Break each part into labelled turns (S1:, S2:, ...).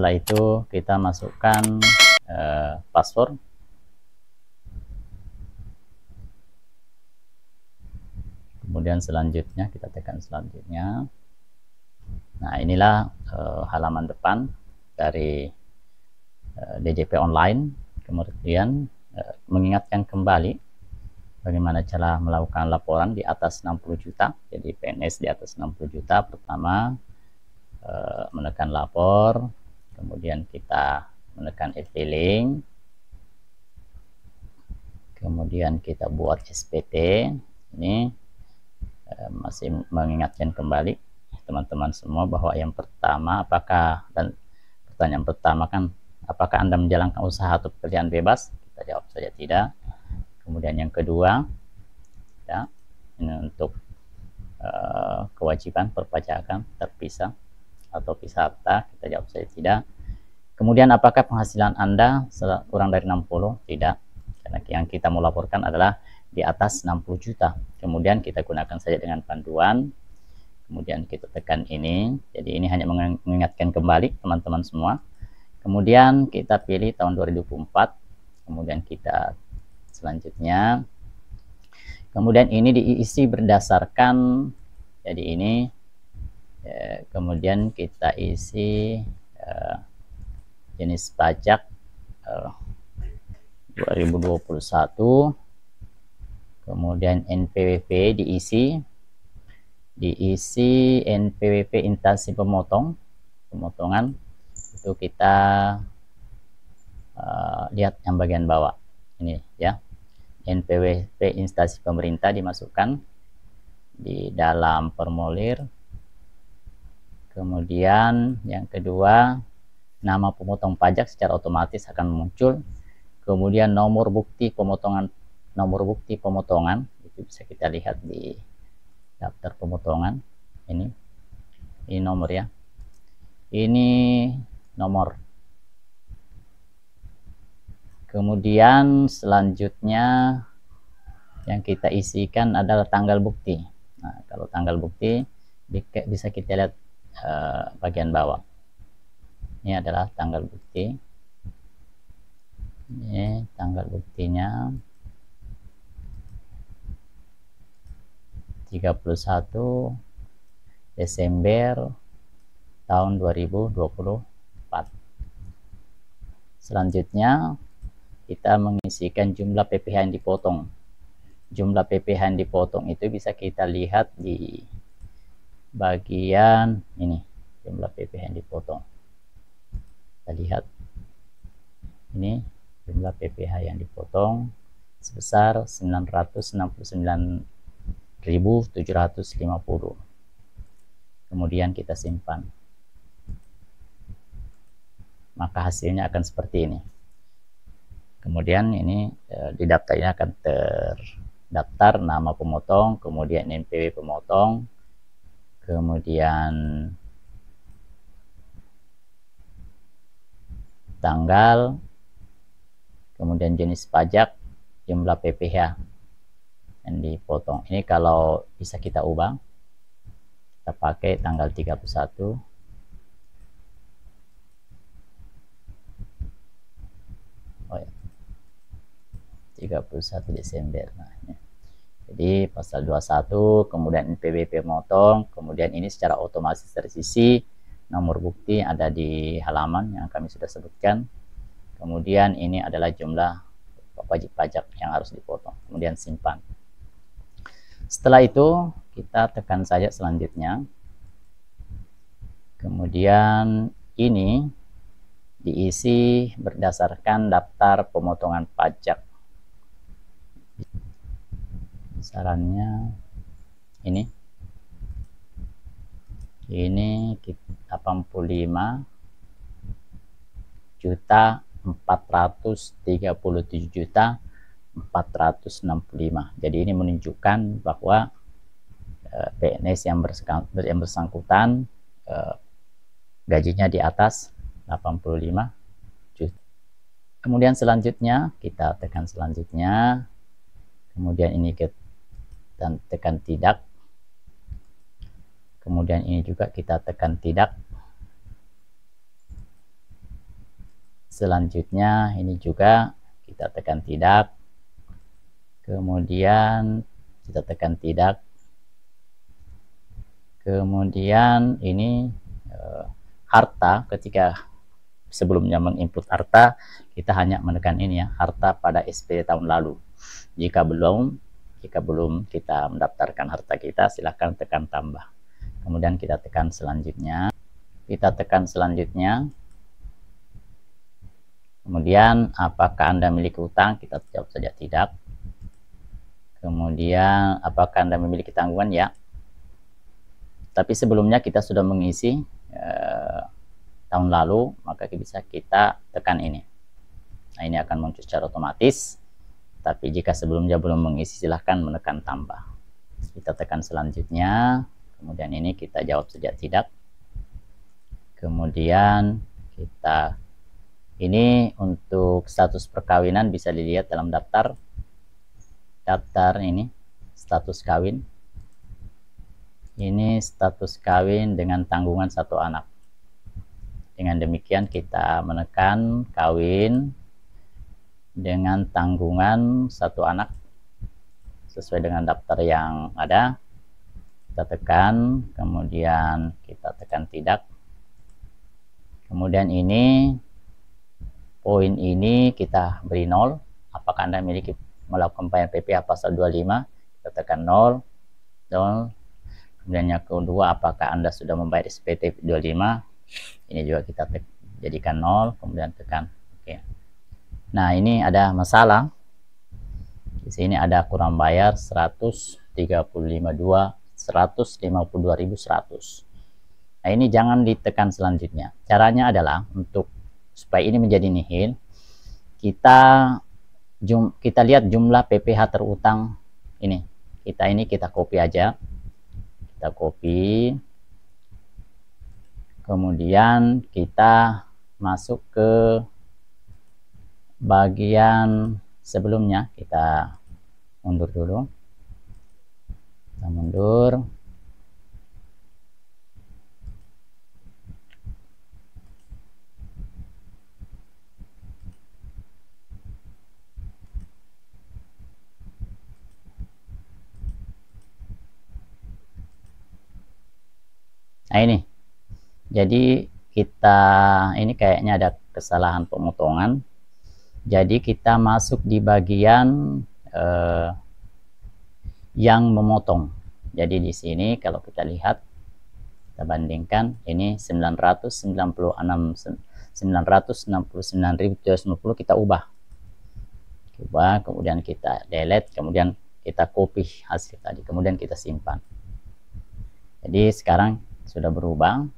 S1: Setelah itu kita masukkan password. Kemudian selanjutnya kita tekan selanjutnya. Nah, inilah halaman depan dari DJP online. Kemudian mengingatkan kembali bagaimana cara melakukan laporan di atas 60 juta. Jadi PNS di atas 60 juta, pertama menekan lapor, kemudian kita menekan e-filing, kemudian kita buat SPT. Ini masih mengingatkan kembali teman-teman semua bahwa yang pertama, dan pertanyaan pertama kan, apakah Anda menjalankan usaha atau pekerjaan bebas? Kita jawab saja tidak. Kemudian yang kedua, ya, ini untuk kewajiban perpajakan terpisah atau pisah harta, kita jawab saja tidak. Kemudian apakah penghasilan Anda kurang dari 60? Tidak, karena yang kita mau laporkan adalah di atas 60 juta. Kemudian kita gunakan saja dengan panduan, kemudian kita tekan ini. Jadi ini hanya mengingatkan kembali teman-teman semua. Kemudian kita pilih tahun 2024, kemudian kita selanjutnya, kemudian ini diisi berdasarkan, jadi ini kemudian kita isi jenis pajak 2021, kemudian NPWP diisi NPWP instansi pemotongan itu kita lihat yang bagian bawah ini ya, NPWP instansi pemerintah dimasukkan di dalam formulir. Kemudian yang kedua, nama pemotong pajak secara otomatis akan muncul. Kemudian nomor bukti pemotongan itu bisa kita lihat di daftar pemotongan. Ini nomor ya, ini nomor. Kemudian selanjutnya yang kita isikan adalah tanggal bukti. Nah, kalau tanggal bukti bisa kita lihat bagian bawah. Ini adalah tanggal bukti. Ini tanggal buktinya 31 Desember tahun 2024. Selanjutnya kita mengisikan jumlah PPh yang dipotong. Jumlah PPh yang dipotong itu bisa kita lihat di bagian ini, jumlah PPh yang dipotong. Kita lihat ini jumlah PPh yang dipotong sebesar 969.750. Kemudian kita simpan, maka hasilnya akan seperti ini. Kemudian ini di daftar ini akan terdaftar nama pemotong, kemudian NPW pemotong, kemudian tanggal, kemudian jenis pajak, jumlah PPh yang dipotong. Ini kalau bisa kita ubah, kita pakai tanggal 31 Desember. Nah, ini. Jadi pasal 21, kemudian NPWP memotong, kemudian ini secara otomatis tersisi nomor bukti ada di halaman yang kami sudah sebutkan. Kemudian ini adalah jumlah wajib pajak yang harus dipotong. Kemudian simpan. Setelah itu kita tekan saja selanjutnya. Kemudian ini diisi berdasarkan daftar pemotongan pajak. Sarannya ini 85.437.465. Jadi ini menunjukkan bahwa PNS yang bersangkutan gajinya di atas 85 juta. Kemudian selanjutnya kita tekan selanjutnya. Kemudian ini kita tekan tidak. Kemudian ini juga kita tekan tidak. Selanjutnya ini juga kita tekan tidak, kemudian kita tekan tidak, kemudian ini harta. Ketika sebelumnya menginput harta, kita hanya menekan ini ya, harta pada SPT tahun lalu. Jika belum kita mendaftarkan harta kita, silahkan tekan tambah. Kemudian kita tekan selanjutnya, kemudian apakah Anda memiliki utang, kita jawab saja tidak. Kemudian apakah Anda memiliki tanggungan, ya. Tapi sebelumnya kita sudah mengisi tahun lalu, maka bisa kita tekan ini. Nah, ini akan muncul secara otomatis. Tapi jika sebelumnya belum mengisi, silahkan menekan tambah. Kita tekan selanjutnya, kemudian ini kita jawab saja tidak. Kemudian ini untuk status perkawinan bisa dilihat dalam daftar ini, status kawin. Ini status kawin dengan tanggungan 1 anak. Dengan demikian kita menekan kawin dengan tanggungan 1 anak sesuai dengan daftar yang ada. Kita tekan, kemudian kita tekan tidak. Kemudian ini poin ini kita beri 0. Apakah Anda memiliki melakukan pembayaran PPh pasal 25? Kita tekan 0. Kemudian yang kedua, apakah Anda sudah membayar SPT 25? Ini juga kita jadikan 0, kemudian tekan oke. Nah, ini ada masalah. Di sini ada kurang bayar 152.100. Nah, ini jangan ditekan selanjutnya. Caranya adalah supaya ini menjadi nihil, kita lihat jumlah PPh terutang ini. Kita copy aja. Kita copy, kemudian kita masuk ke bagian sebelumnya. Kita mundur dulu, kita mundur. Nah, ini jadi ini kayaknya ada kesalahan pemotongan. Jadi kita masuk di bagian yang memotong. Jadi di sini kalau kita lihat, kita bandingkan, ini 969.750 kita ubah, kemudian kita delete, kemudian kita copy hasil tadi, kemudian kita simpan. Jadi sekarang sudah berubah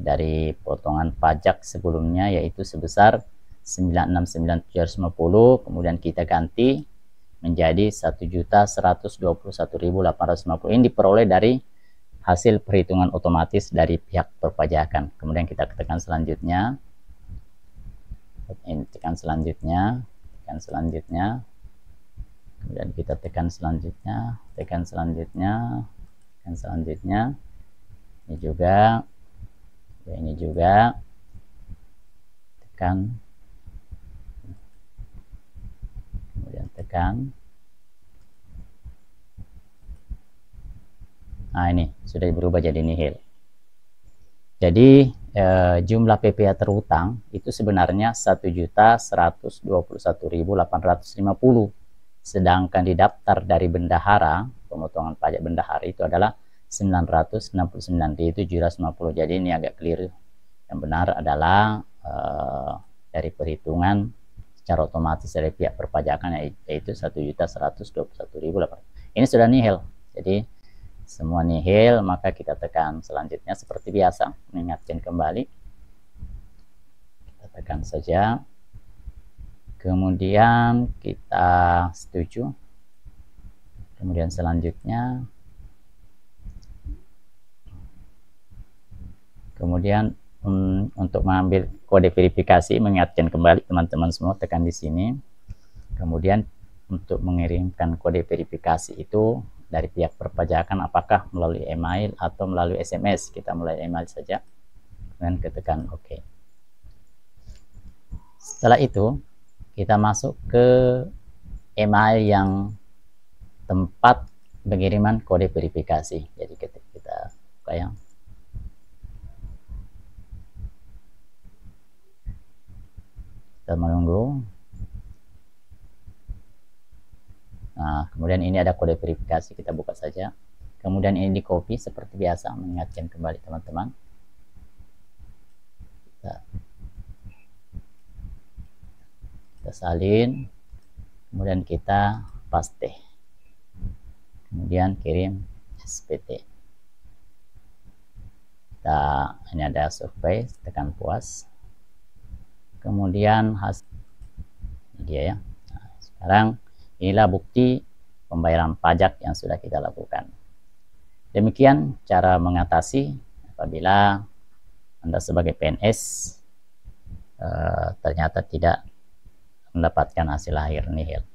S1: dari potongan pajak sebelumnya, yaitu sebesar 969.750, kemudian kita ganti menjadi 1.121.850. Ini diperoleh dari hasil perhitungan otomatis dari pihak perpajakan. Kemudian kita tekan selanjutnya, ini tekan selanjutnya, kemudian kita tekan selanjutnya, ini juga, tekan, kemudian tekan. Nah, ini sudah berubah jadi nihil. Jadi jumlah PPh terutang itu sebenarnya 1.121.850, sedangkan di daftar dari bendahara, pemotongan pajak bendahara itu adalah 969.750. Jadi ini agak keliru. Yang benar adalah dari perhitungan secara otomatis dari pihak perpajakan, yaitu 1.121.800. Ini sudah nihil. Jadi semua nihil, maka kita tekan selanjutnya seperti biasa, mengingatkan kembali. Kita tekan saja. Kemudian kita setuju. Kemudian selanjutnya, kemudian untuk mengambil kode verifikasi, mengingatkan kembali teman-teman semua, tekan di sini. Kemudian untuk mengirimkan kode verifikasi itu dari pihak perpajakan, apakah melalui email atau melalui SMS. Kita mulai email saja, kemudian kita tekan OK. Setelah itu kita masuk ke email yang tempat pengiriman kode verifikasi. Jadi kita buka yang kita menunggu. Nah, kemudian ini ada kode verifikasi, kita buka saja. Kemudian ini di copy seperti biasa, mengingatkan kembali teman-teman. Kita salin, kemudian kita paste, kemudian kirim SPT. Ini ada survei, tekan puas. Kemudian hasil dia ya. Nah, sekarang inilah bukti pembayaran pajak yang sudah kita lakukan. Demikian cara mengatasi apabila Anda sebagai PNS ternyata tidak mendapatkan hasil akhir nihil.